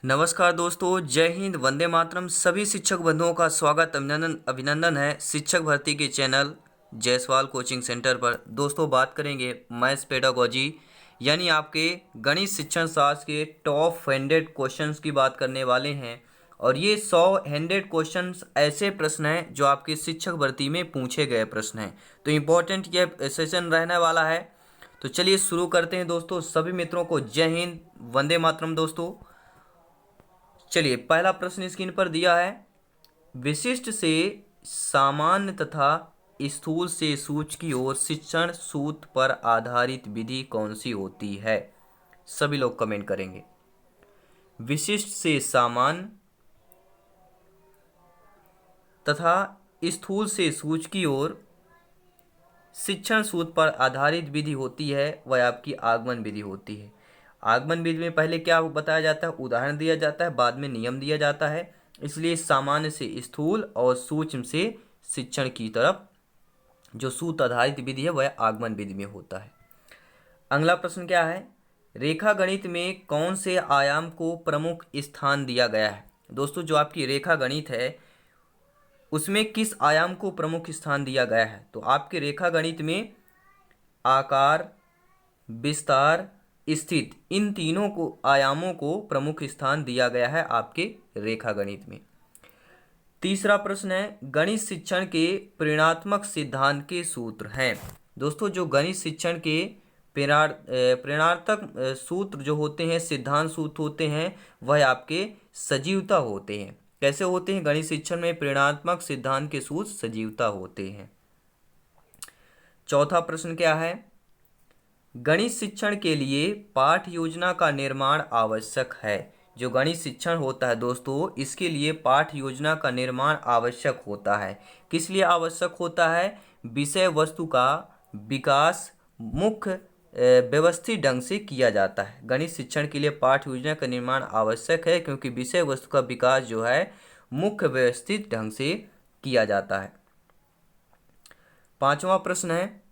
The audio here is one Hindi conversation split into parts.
नमस्कार दोस्तों, जय हिंद, वंदे मातरम। सभी शिक्षक बंधुओं का स्वागत अभिनंदन अभिनंदन है शिक्षक भर्ती के चैनल जायसवाल कोचिंग सेंटर पर। दोस्तों, बात करेंगे मैथ्स पेडागोजी यानी आपके गणित शिक्षण शास्त्र के टॉप 100 क्वेश्चंस की बात करने वाले हैं। और ये 100 क्वेश्चंस ऐसे प्रश्न हैं जो आपके शिक्षक भर्ती में पूछे गए प्रश्न हैं। तो इम्पोर्टेंट ये सेशन रहने वाला है। तो चलिए शुरू करते हैं दोस्तों। सभी मित्रों को जय हिंद, वंदे मातरम। दोस्तों चलिए, पहला प्रश्न स्क्रीन पर दिया है। विशिष्ट से सामान्य तथा स्थूल से सूक्ष्म की ओर शिक्षण सूत्र पर आधारित विधि कौन सी होती है? सभी लोग कमेंट करेंगे। विशिष्ट से सामान्य तथा स्थूल से सूक्ष्म की ओर शिक्षण सूत्र पर आधारित विधि होती है, वह आपकी आगमन विधि होती है। आगमन विधि में पहले क्या बताया जाता है? उदाहरण दिया जाता है, बाद में नियम दिया जाता है। इसलिए सामान्य से स्थूल और सूक्ष्म से शिक्षण की तरफ जो सूत्र आधारित विधि है वह आगमन विधि में होता है। अगला प्रश्न क्या है? रेखा गणित में कौन से आयाम को प्रमुख स्थान दिया गया है? दोस्तों, जो आपकी रेखा गणित है उसमें किस आयाम को प्रमुख स्थान दिया गया है? तो आपके रेखा गणित में आकार, विस्तार, स्थित, इन तीनों को आयामों को प्रमुख स्थान दिया गया है आपके रेखा गणित में। तीसरा प्रश्न है, गणित शिक्षण के प्रेरणात्मक सिद्धांत के सूत्र हैं। दोस्तों, जो गणित शिक्षण के प्रेरणात्मक सूत्र जो होते हैं, सिद्धांत सूत्र होते हैं, वह आपके सजीवता होते हैं। कैसे होते हैं? गणित शिक्षण में प्रेरणात्मक सिद्धांत के सूत्र सजीवता होते हैं। चौथा प्रश्न क्या है? गणित शिक्षण के लिए पाठ योजना का निर्माण आवश्यक है। जो गणित शिक्षण होता है दोस्तों, इसके लिए पाठ योजना का निर्माण आवश्यक होता है। किस लिए आवश्यक होता है? विषय वस्तु का विकास मुख्य व्यवस्थित ढंग से किया जाता है। गणित शिक्षण के लिए पाठ योजना का निर्माण आवश्यक है क्योंकि विषय वस्तु का विकास जो है मुख्य व्यवस्थित ढंग से किया जाता है। पांचवा प्रश्न है,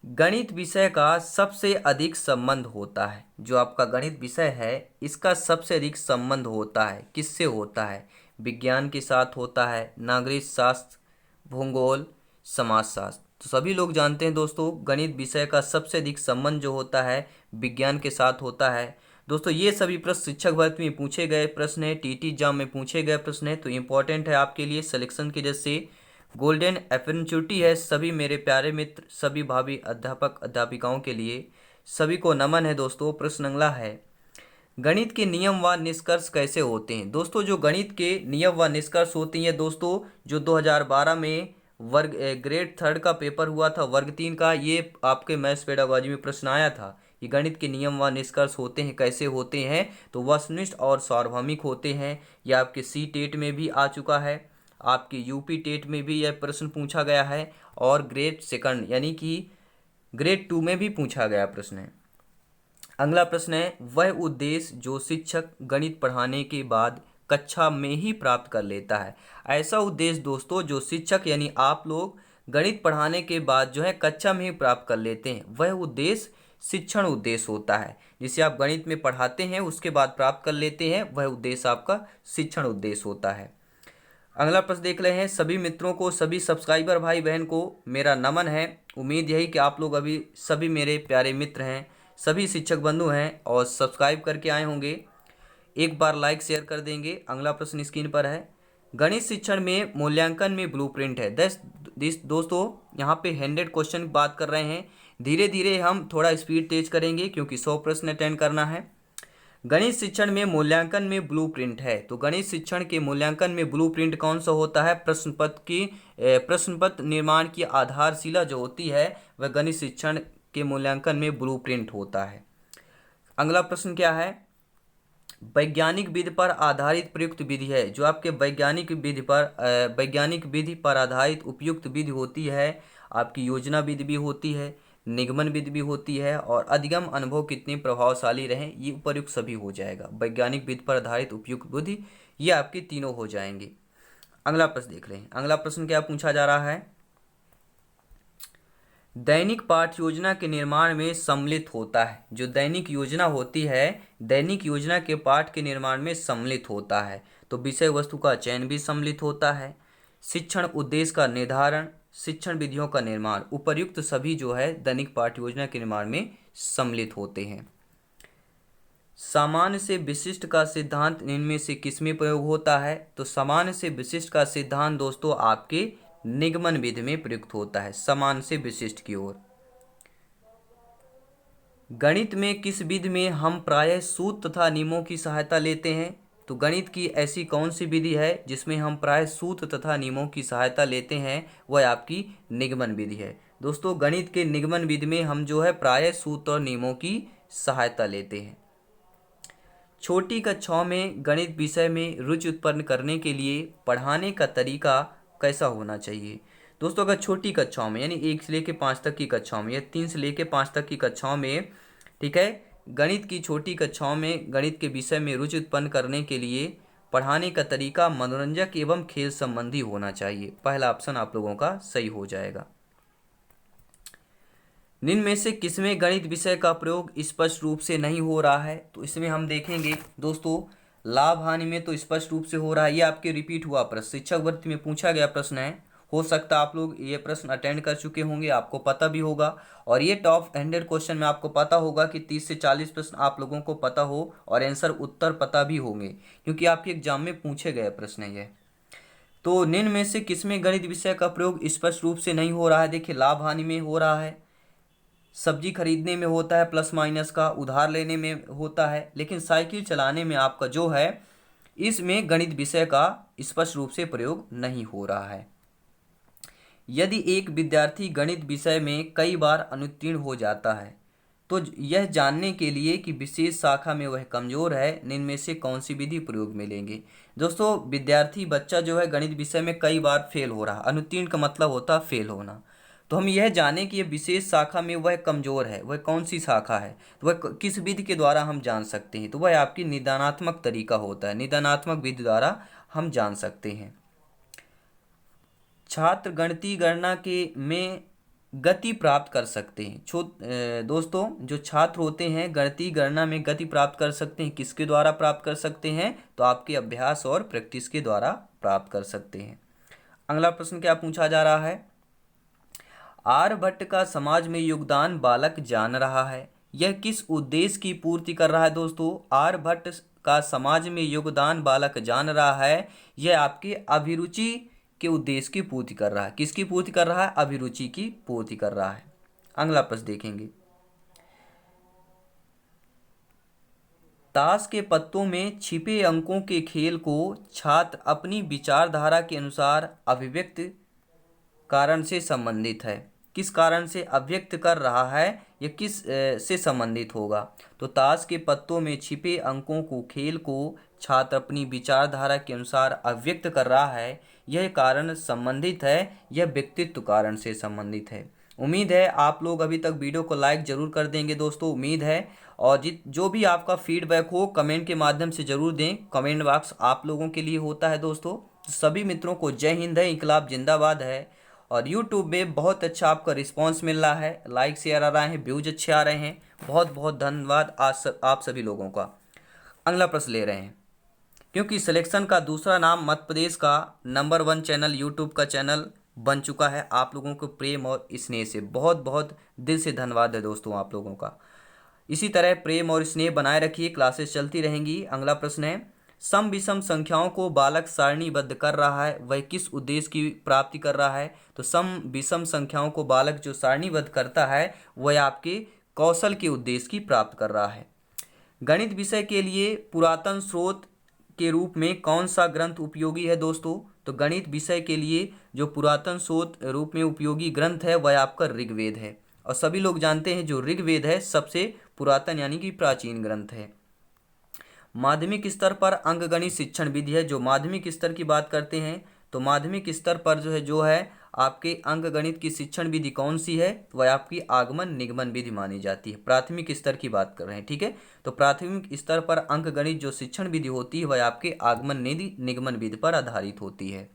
गणित विषय का सबसे अधिक संबंध होता है। जो आपका गणित विषय है इसका सबसे अधिक संबंध होता है, किससे होता है? विज्ञान के साथ होता है, नागरिक शास्त्र, भूगोल, समाजशास्त्र। तो सभी लोग जानते हैं दोस्तों, गणित विषय का सबसे अधिक संबंध जो होता है विज्ञान के साथ होता है। दोस्तों, ये सभी प्रश्न शिक्षक भर्ती में पूछे गए प्रश्न है, टीटी एग्जाम में पूछे गए प्रश्न है, तो इम्पोर्टेंट है आपके लिए सिलेक्शन की वजह से। गोल्डन अपॉर्चुनिटी है सभी मेरे प्यारे मित्र, सभी भावी अध्यापक अध्यापिकाओं के लिए। सभी को नमन है दोस्तों। प्रश्न अगला है, गणित के नियम व निष्कर्ष कैसे होते हैं? दोस्तों, जो गणित के नियम व निष्कर्ष होते हैं दोस्तों, जो 2012 में वर्ग ग्रेड 3 का पेपर हुआ था, वर्ग 3 का, ये आपके मैथ्स पेडागोजी में प्रश्न आया था। ये गणित के नियम व निष्कर्ष होते हैं, कैसे होते हैं? तो वस्तुनिष्ठ और सार्वभौमिक होते हैं। यह आपके सी टेट में भी आ चुका है, आपके यूपी टेट में भी यह प्रश्न पूछा गया है, और ग्रेड सेकंड यानी कि ग्रेड 2 में भी पूछा गया प्रश्न है। अगला प्रश्न है, वह उद्देश्य जो शिक्षक गणित पढ़ाने के बाद कक्षा में ही प्राप्त कर लेता है। ऐसा उद्देश्य दोस्तों जो शिक्षक यानी आप लोग गणित पढ़ाने के बाद जो है कक्षा में ही प्राप्त कर लेते हैं, वह उद्देश्य शिक्षण उद्देश्य होता है। जिसे आप गणित में पढ़ाते हैं उसके बाद प्राप्त कर लेते हैं, वह उद्देश्य आपका शिक्षण उद्देश्य होता है। अगला प्रश्न देख रहे हैं। सभी मित्रों को, सभी सब्सक्राइबर भाई बहन को मेरा नमन है। उम्मीद यही कि आप लोग अभी सभी मेरे प्यारे मित्र हैं, सभी शिक्षक बंधु हैं और सब्सक्राइब करके आए होंगे। एक बार लाइक शेयर कर देंगे। अगला प्रश्न स्क्रीन पर है, गणित शिक्षण में मूल्यांकन में ब्लूप्रिंट है। दोस्तों, यहाँ पे 100 क्वेश्चन की बात कर रहे हैं। धीरे धीरे हम थोड़ा स्पीड तेज करेंगे क्योंकि 100 प्रश्न अटेंड करना है। गणित शिक्षण में मूल्यांकन में ब्लूप्रिंट है, तो गणित शिक्षण के मूल्यांकन में ब्लूप्रिंट कौन सा होता है? प्रश्न पत्र निर्माण की आधारशिला जो होती है वह गणित शिक्षण के मूल्यांकन में ब्लूप्रिंट होता है। अगला प्रश्न क्या है, वैज्ञानिक विधि पर आधारित प्रयुक्त विधि है। जो आपके वैज्ञानिक विधि पर आधारित उपयुक्त विधि होती है, आपकी योजना विधि भी होती है, निगमन विधि भी होती है, और अधिगम अनुभव कितने प्रभावशाली रहे, ये उपर्युक्त सभी हो जाएगा। वैज्ञानिक विधि पर आधारित उपयुक्त विधि, ये आपके तीनों हो जाएंगे। अगला प्रश्न देख रहे हैं। अगला प्रश्न क्या पूछा जा रहा है, दैनिक पाठ्य योजना के निर्माण में सम्मिलित होता है। जो दैनिक योजना होती है, दैनिक योजना के पाठ के निर्माण में सम्मिलित होता है। तो विषय वस्तु का चयन भी सम्मिलित होता है। शिक्षण उद्देश्य का निर्धारण, शिक्षण विधियों का निर्माण, उपर्युक्त सभी जो है दैनिक पाठ्य योजना के निर्माण में सम्मिलित होते हैं। सामान्य से विशिष्ट का सिद्धांत इनमें से किसमें प्रयोग होता है? तो सामान्य से विशिष्ट का सिद्धांत दोस्तों आपके निगमन विधि में प्रयुक्त होता है, सामान्य से विशिष्ट की ओर। गणित में किस विधि में हम प्रायः सूत्र तथा नियमों की सहायता लेते हैं? तो गणित की ऐसी कौन सी विधि है जिसमें हम प्रायः सूत्र तथा नियमों की सहायता लेते हैं? वह आपकी निगमन विधि है। दोस्तों गणित के निगमन विधि में हम जो है प्रायः सूत्र और नियमों की सहायता लेते हैं। छोटी कक्षाओं में गणित विषय में रुचि उत्पन्न करने के लिए पढ़ाने का तरीका कैसा होना चाहिए? दोस्तों अगर छोटी कक्षाओं में यानी 1 से लेकर 5 तक की कक्षाओं में या 3 से लेकर 5 तक की कक्षाओं में, ठीक है, गणित की छोटी कक्षाओं में गणित के विषय में रुचि उत्पन्न करने के लिए पढ़ाने का तरीका मनोरंजक एवं खेल संबंधी होना चाहिए। पहला ऑप्शन आप लोगों का सही हो जाएगा। निम्न में से किसमें गणित विषय का प्रयोग स्पष्ट रूप से नहीं हो रहा है? तो इसमें हम देखेंगे दोस्तों लाभ हानि में तो स्पष्ट रूप से हो रहा है। ये आपके रिपीट हुआ प्रश्न शिक्षक भर्ती में पूछा गया प्रश्न है। हो सकता है आप लोग ये प्रश्न अटेंड कर चुके होंगे, आपको पता भी होगा। और ये टॉप 100 क्वेश्चन में आपको पता होगा कि 30 से 40 प्रश्न आप लोगों को पता हो और आंसर उत्तर पता भी होंगे, क्योंकि आपके एग्जाम में पूछे गए प्रश्न है ये। तो निम्न में से किसमें गणित विषय का प्रयोग स्पष्ट रूप से नहीं हो रहा है? देखिए लाभ हानि में हो रहा है, सब्जी खरीदने में होता है प्लस माइनस का, उधार लेने में होता है, लेकिन साइकिल चलाने में आपका जो है इसमें गणित विषय का स्पष्ट रूप से प्रयोग नहीं हो रहा है। यदि एक विद्यार्थी गणित विषय में कई बार अनुत्तीर्ण हो जाता है तो यह जानने के लिए कि विशेष शाखा में वह कमजोर है, निम्न में से कौन सी विधि प्रयोग में लेंगे? दोस्तों विद्यार्थी बच्चा जो है गणित विषय में कई बार फेल हो रहा है, अनुत्तीर्ण का मतलब होता है फेल होना, तो हम यह जाने कि यह विशेष शाखा में वह कमजोर है, वह कौन सी शाखा है, तो वह किस विधि के द्वारा हम जान सकते हैं? तो वह आपकी निदानात्मक तरीका होता है, निदानात्मक विधि द्वारा हम जान सकते हैं। छात्र गणितीय गणना के में गति प्राप्त कर सकते हैं। दोस्तों जो छात्र होते हैं गणितीय गणना में गति प्राप्त कर सकते हैं, किसके द्वारा प्राप्त कर सकते हैं? तो आपके अभ्यास और प्रैक्टिस के द्वारा प्राप्त कर सकते हैं। अगला प्रश्न क्या पूछा जा रहा है? आर्यभट्ट का समाज में योगदान बालक जान रहा है, यह किस उद्देश्य की पूर्ति कर रहा है? दोस्तों आर्यभट्ट का समाज में योगदान बालक जान रहा है, यह आपकी अभिरुचि के उद्देश्य की पूर्ति कर रहा है। किसकी पूर्ति कर रहा है? अभिरुचि की पूर्ति कर रहा है। अगला प्रश्न देखेंगे। ताश के पत्तों में छिपे अंकों के खेल को छात्र अपनी विचारधारा के अनुसार अभिव्यक्त कारण से संबंधित है। किस कारण से अभिव्यक्त कर रहा है, यह किस से संबंधित होगा? तो ताश के पत्तों में छिपे अंकों को खेल को छात्र अपनी विचारधारा के अनुसार अभिव्यक्त कर रहा है, यह कारण संबंधित है, यह व्यक्तित्व कारण से संबंधित है। उम्मीद है आप लोग अभी तक वीडियो को लाइक जरूर कर देंगे दोस्तों, उम्मीद है। और जो भी आपका फीडबैक हो कमेंट के माध्यम से जरूर दें, कमेंट बॉक्स आप लोगों के लिए होता है दोस्तों। सभी मित्रों को जय हिंद है, इंकलाब जिंदाबाद है। और यूट्यूब में बहुत अच्छा आपका रिस्पांस मिल रहा है, लाइक शेयर आ रहे हैं, व्यूज अच्छे आ रहे हैं, बहुत बहुत धन्यवाद आप सभी लोगों का। अगला प्रश्न ले रहे हैं, क्योंकि सिलेक्शन का दूसरा नाम मध्य प्रदेश का नंबर 1 चैनल यूट्यूब का चैनल बन चुका है। आप लोगों को प्रेम और स्नेह से बहुत बहुत दिल से धन्यवाद है दोस्तों आप लोगों का। इसी तरह प्रेम और स्नेह बनाए रखिए, क्लासेस चलती रहेंगी। अगला प्रश्न है, सम विषम संख्याओं को बालक सारणीबद्ध कर रहा है, वह किस उद्देश्य की प्राप्ति कर रहा है? तो सम विषम संख्याओं को बालक जो सारणीबद्ध करता है वह आपके कौशल के उद्देश्य की प्राप्त कर रहा है। गणित विषय के लिए पुरातन स्रोत के रूप में कौन सा ग्रंथ उपयोगी है? दोस्तों तो गणित विषय के लिए जो पुरातन स्रोत रूप में उपयोगी ग्रंथ है वह आपका ऋग्वेद है। और सभी लोग जानते हैं जो ऋग्वेद है सबसे पुरातन यानी कि प्राचीन ग्रंथ है। माध्यमिक स्तर पर अंकगणित शिक्षण विधि है। जो माध्यमिक स्तर की बात करते हैं तो माध्यमिक स्तर पर जो है आपके अंकगणित की शिक्षण विधि कौन सी है? वह आपकी आगमन निगमन विधि मानी जाती है। प्राथमिक स्तर की बात कर रहे हैं, ठीक है। तो प्राथमिक स्तर पर अंकगणित जो शिक्षण विधि होती है वह आपके आगमन निगमन विधि पर आधारित होती है।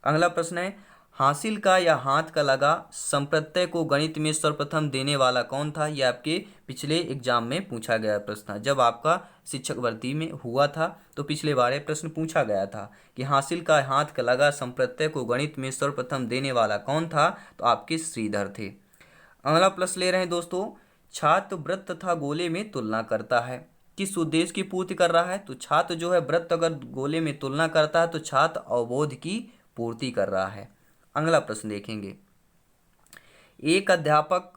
अगला प्रश्न है, हासिल का या हाथ का लगा संप्रत्यय को गणित में सर्वप्रथम देने वाला कौन था? यह आपके पिछले एग्जाम में पूछा गया प्रश्न था। जब आपका शिक्षक भर्ती में हुआ था तो पिछले बार ये प्रश्न पूछा गया था कि हासिल का हाथ का लगा संप्रत्यय को गणित में सर्वप्रथम देने वाला कौन था? तो आपके श्रीधर थे। अगला प्रश्न ले रहे हैं दोस्तों, छात्र वृत्त तथा गोले में तुलना करता है, किस उद्देश्य की पूर्ति कर रहा है? तो छात्र जो है वृत्त अगर गोले में तुलना करता है तो छात्र अवबोध की पूर्ति कर रहा है। अगला प्रश्न देखेंगे, एक अध्यापक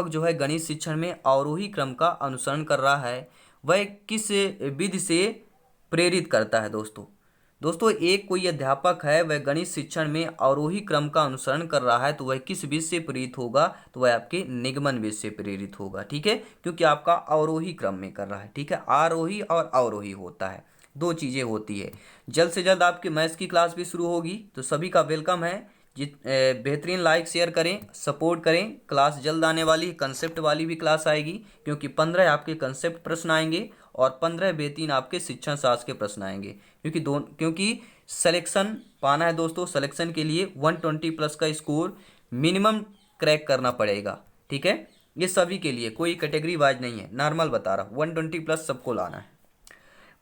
जो है गणित शिक्षण में अवरोही क्रम का अनुसरण कर रहा है, वह किस विधि से प्रेरित करता है? दोस्तों एक कोई अध्यापक है वह गणित शिक्षण में अवरोही क्रम का अनुसरण कर रहा है तो वह किस विधि से प्रेरित होगा? तो वह आपके निगमन विधि से प्रेरित होगा। ठीक है, क्योंकि आपका अवरोही क्रम में कर रहा है। ठीक है, आरोही और अवरोही होता है, दो चीज़ें होती है। जल्द से जल्द आपकी मैथ्स की क्लास भी शुरू होगी तो सभी का वेलकम है। बेहतरीन लाइक शेयर करें, सपोर्ट करें। क्लास जल्द आने वाली कंसेप्ट वाली भी क्लास आएगी, क्योंकि 15 आपके कंसेप्ट प्रश्न आएंगे और 15 बेहतरीन आपके शिक्षण शास्त्र के प्रश्न आएंगे। क्योंकि सिलेक्शन पाना है दोस्तों, सिलेक्शन के लिए 120 प्लस का स्कोर मिनिमम क्रैक करना पड़ेगा। ठीक है, ये सभी के लिए, कोई कैटेगरी वाइज नहीं है, नॉर्मल बता रहा हूँ, 120 प्लस सबको लाना है।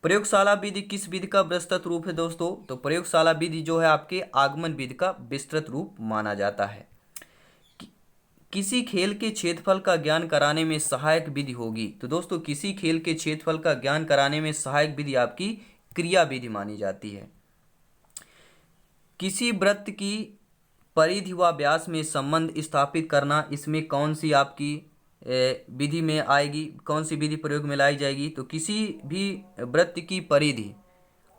प्रयोगशाला विधि किस विधि का विस्तृत रूप है दोस्तों? तो प्रयोगशाला विधि जो है आपके आगमन विधि का विस्तृत रूप माना जाता है। किसी खेल के क्षेत्रफल का ज्ञान कराने में सहायक विधि होगी? तो दोस्तों किसी खेल के क्षेत्रफल का ज्ञान कराने में सहायक विधि आपकी क्रिया विधि मानी जाती है। किसी वृत्त की परिधि व व्यास में संबंध स्थापित करना, इसमें कौन सी आपकी विधि में आएगी, कौन सी विधि प्रयोग में लाई जाएगी? तो किसी भी वृत्त की परिधि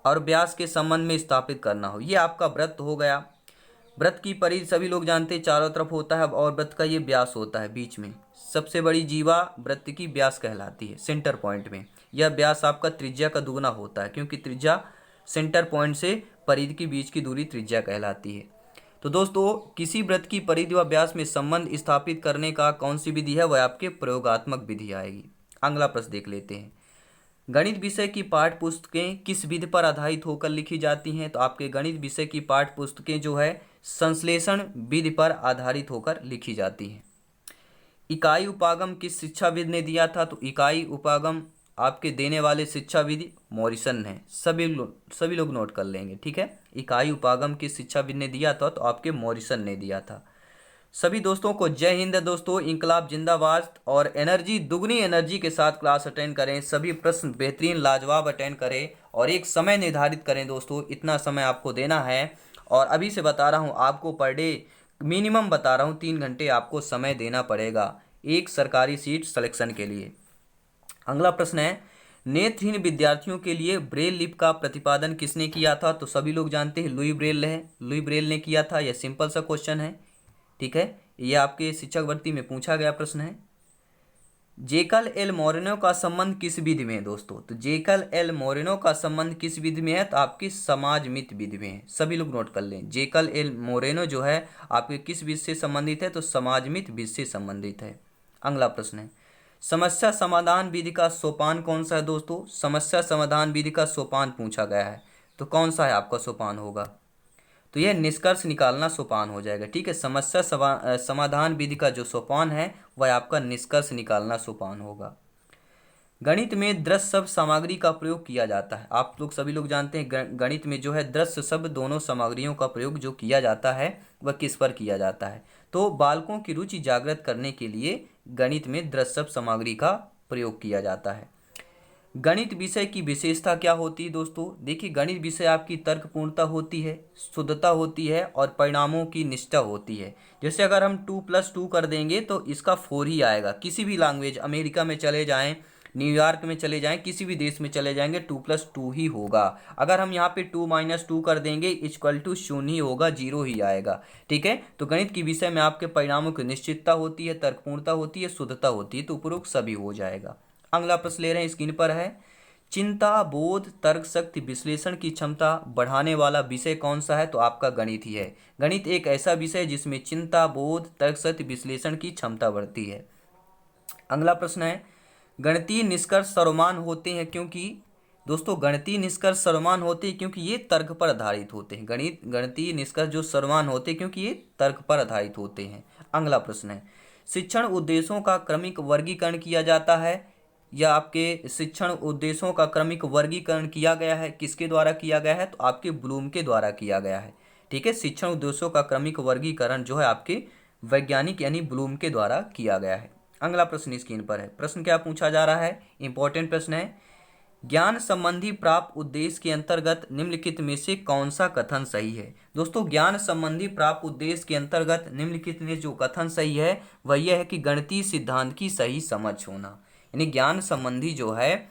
और व्यास के संबंध में स्थापित करना हो, ये आपका वृत्त हो गया। वृत्त की परिधि सभी लोग जानते हैं चारों तरफ होता है, और वृत्त का ये व्यास होता है बीच में। सबसे बड़ी जीवा वृत्त की व्यास कहलाती है, सेंटर पॉइंट में। यह व्यास आपका त्रिज्या का दुगना होता है, क्योंकि त्रिज्या सेंटर पॉइंट से परिधि के बीच की दूरी त्रिज्या कहलाती है। तो दोस्तों किसी वृत्त की परिधि व व्यास में संबंध स्थापित करने का कौन सी विधि है? वह आपके प्रयोगात्मक विधि आएगी। अगला प्रश्न देख लेते हैं, गणित विषय की पाठ्य पुस्तकें किस विधि पर आधारित होकर लिखी जाती हैं? तो आपके गणित विषय की पाठ्य पुस्तकें जो है संश्लेषण विधि पर आधारित होकर लिखी जाती हैं। इकाई उपागम किस शिक्षाविद ने दिया था? तो इकाई उपागम आपके देने वाले शिक्षाविद मॉरिसन है, सभी लोग नोट कर लेंगे। ठीक है, इकाई उपागम किस शिक्षाविद ने दिया था? तो आपके मॉरिसन ने दिया था। सभी दोस्तों को जय हिंद दोस्तों, इंकलाब जिंदाबाद, और एनर्जी दुगनी एनर्जी के साथ क्लास अटेंड करें, सभी प्रश्न बेहतरीन लाजवाब अटेंड करें और एक समय निर्धारित करें दोस्तों, इतना समय आपको देना है। और अभी से बता रहा हूँ आपको पर डे मिनिमम बता रहा हूँ 3 घंटे आपको समय देना पड़ेगा एक सरकारी सीट सिलेक्शन के लिए। अगला प्रश्न है, नेत्रहीन विद्यार्थियों के लिए ब्रेल लिपि का प्रतिपादन किसने किया था? तो सभी लोग जानते हैं लुई ब्रेल है, लुई ब्रेल ने किया था। यह सिंपल सा क्वेश्चन है। ठीक है, ये आपके शिक्षक भर्ती में पूछा गया प्रश्न है। जेकल एल मोरेनो का संबंध किस विधि में है दोस्तों? तो जेकल एल मोरेनो का संबंध किस विधि में है? तो आपकी समाजमित विधि में है, सभी लोग नोट कर लें। जेकल एल मोरेनो जो है आपके किस विधि से संबंधित है? तो समाजमित विधि से संबंधित है। अगला प्रश्न है, समस्या समाधान विधि का सोपान कौन सा है दोस्तों? समस्या समाधान विधि का सोपान पूछा गया है, तो कौन सा है आपका सोपान होगा? तो यह निष्कर्ष निकालना सोपान हो जाएगा। ठीक है, समस्या समाधान विधि का जो सोपान है वह आपका निष्कर्ष निकालना सोपान होगा। गणित में दृश्य शब्द सामग्री का प्रयोग किया जाता है। आप लोग सभी लोग जानते हैं गणित में जो है दृश्य शब्द दोनों सामग्रियों का प्रयोग जो किया जाता है वह किस पर किया जाता है? तो बालकों की रुचि जागृत करने के लिए गणित में दृश्य शब्द सामग्री का प्रयोग किया जाता है। गणित विषय की विशेषता क्या होती है दोस्तों? देखिए गणित विषय आपकी तर्कपूर्णता होती है, शुद्धता होती है और परिणामों की निष्ठा होती है। जैसे अगर हम 2+2 कर देंगे तो इसका 4 ही आएगा। किसी भी लैंग्वेज, अमेरिका में चले जाएं, न्यूयॉर्क में चले जाएं, किसी भी देश में चले जाएंगे 2+2 ही होगा। अगर हम यहाँ पे 2-2 कर देंगे इक्वल टू 0 ही होगा, 0 ही आएगा। ठीक है, तो गणित की विषय में आपके परिणामों की निश्चितता होती है, तर्कपूर्णता होती है, शुद्धता होती है, तो उपरोक्त सभी हो जाएगा। अगला प्रश्न ले रहे हैं, स्क्रीन पर है, चिंता बोध तर्क शक्ति विश्लेषण की क्षमता बढ़ाने वाला विषय कौन सा है? तो आपका गणित ही है। गणित एक ऐसा विषय जिसमें चिंता बोध तर्क शक्ति विश्लेषण की क्षमता बढ़ती है। अगला प्रश्न है, गणितीय निष्कर्ष सर्वमान होते हैं क्योंकि? दोस्तों गणितीय निष्कर्ष सर्वमान होते हैं क्योंकि ये तर्क पर आधारित होते हैं। गणितीय निष्कर्ष जो सर्वमान होते हैं क्योंकि ये तर्क पर आधारित होते हैं। अगला प्रश्न है, शिक्षण उद्देश्यों का क्रमिक वर्गीकरण किया जाता है, या आपके शिक्षण उद्देश्यों का क्रमिक वर्गीकरण किया गया है, किसके द्वारा किया गया है? तो आपके ब्लूम के द्वारा किया गया है। ठीक है, शिक्षण उद्देश्यों का क्रमिक वर्गीकरण जो है आपके वैज्ञानिक यानी ब्लूम के द्वारा किया गया है। अगला प्रश्न स्क्रीन पर है। प्रश्न क्या पूछा जा रहा है? इंपॉर्टेंट प्रश्न है, ज्ञान संबंधी प्राप्त उद्देश्य के अंतर्गत निम्नलिखित में से कौन सा कथन सही है? दोस्तों ज्ञान संबंधी प्राप्त उद्देश्य के अंतर्गत निम्नलिखित में जो कथन सही है वह यह है कि गणितीय सिद्धांत की सही समझ होना। यानी ज्ञान संबंधी जो है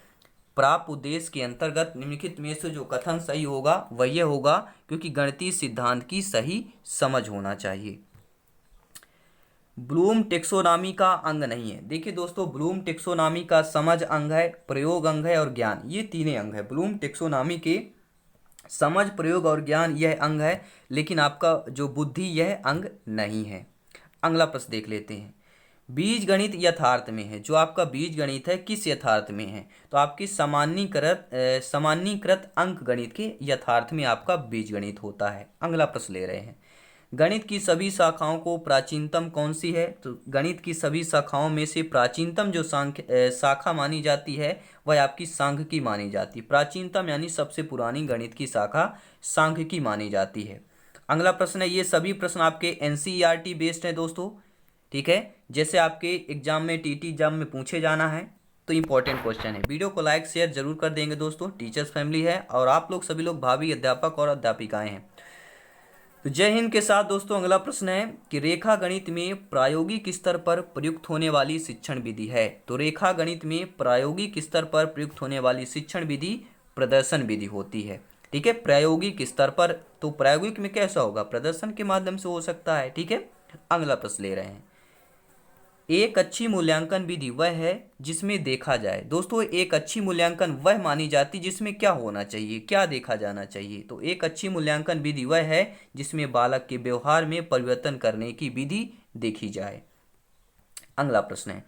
प्राप्त उद्देश्य के अंतर्गत निम्नलिखित में से जो कथन सही होगा वह यह होगा क्योंकि गणितीय सिद्धांत की सही समझ होना चाहिए। ब्लूम टेक्सोनॉमी का अंग नहीं है। देखिए दोस्तों, ब्लूम टेक्सोनॉमी का समझ अंग है, प्रयोग अंग है और ज्ञान, ये तीनों अंग है। ब्लूम टेक्सोनॉमी के समझ, प्रयोग और ज्ञान यह अंग है, लेकिन आपका जो बुद्धि यह अंग नहीं है। अगला प्रश्न देख लेते हैं, बीज गणित यथार्थ में है। जो आपका बीज गणित है किस यथार्थ में है? तो आपकी सामान्यीकृत अंक गणित के यथार्थ में आपका बीज गणित होता है। अगला प्रश्न ले रहे हैं, गणित की सभी शाखाओं को प्राचीनतम कौन सी है? तो गणित की सभी शाखाओं में से प्राचीनतम जो शाखा मानी जाती है वह आपकी सांख्यिकी मानी जाती है। प्राचीनतम यानी सबसे पुरानी गणित की शाखा सांख्यिकी मानी जाती है। अगला प्रश्न है, ये सभी प्रश्न आपके एनसीईआरटी बेस्ड हैं दोस्तों। ठीक है, जैसे आपके एग्जाम में टीटी एग्जाम में पूछे जाना है तो इंपॉर्टेंट क्वेश्चन है। वीडियो को लाइक शेयर जरूर कर देंगे दोस्तों। टीचर्स फैमिली है और आप लोग सभी लोग भावी अध्यापक और अध्यापिकाएं हैं। तो जय हिंद के साथ दोस्तों अगला प्रश्न है कि रेखा गणित में प्रायोगिक स्तर पर प्रयुक्त होने वाली शिक्षण विधि है। तो रेखा गणित में प्रायोगिक स्तर पर प्रयुक्त होने वाली शिक्षण विधि प्रदर्शन विधि होती है। ठीक है, प्रायोगिक स्तर पर, तो प्रायोगिक में कैसा होगा? प्रदर्शन के माध्यम से हो सकता है। ठीक है, अगला प्रश्न ले रहे हैं, एक अच्छी मूल्यांकन विधि वह है जिसमें देखा जाए। दोस्तों एक अच्छी मूल्यांकन वह मानी जाती जिसमें क्या होना चाहिए, क्या देखा जाना चाहिए? तो एक अच्छी मूल्यांकन विधि वह है जिसमें बालक के व्यवहार में परिवर्तन करने की विधि देखी जाए। अगला प्रश्न है,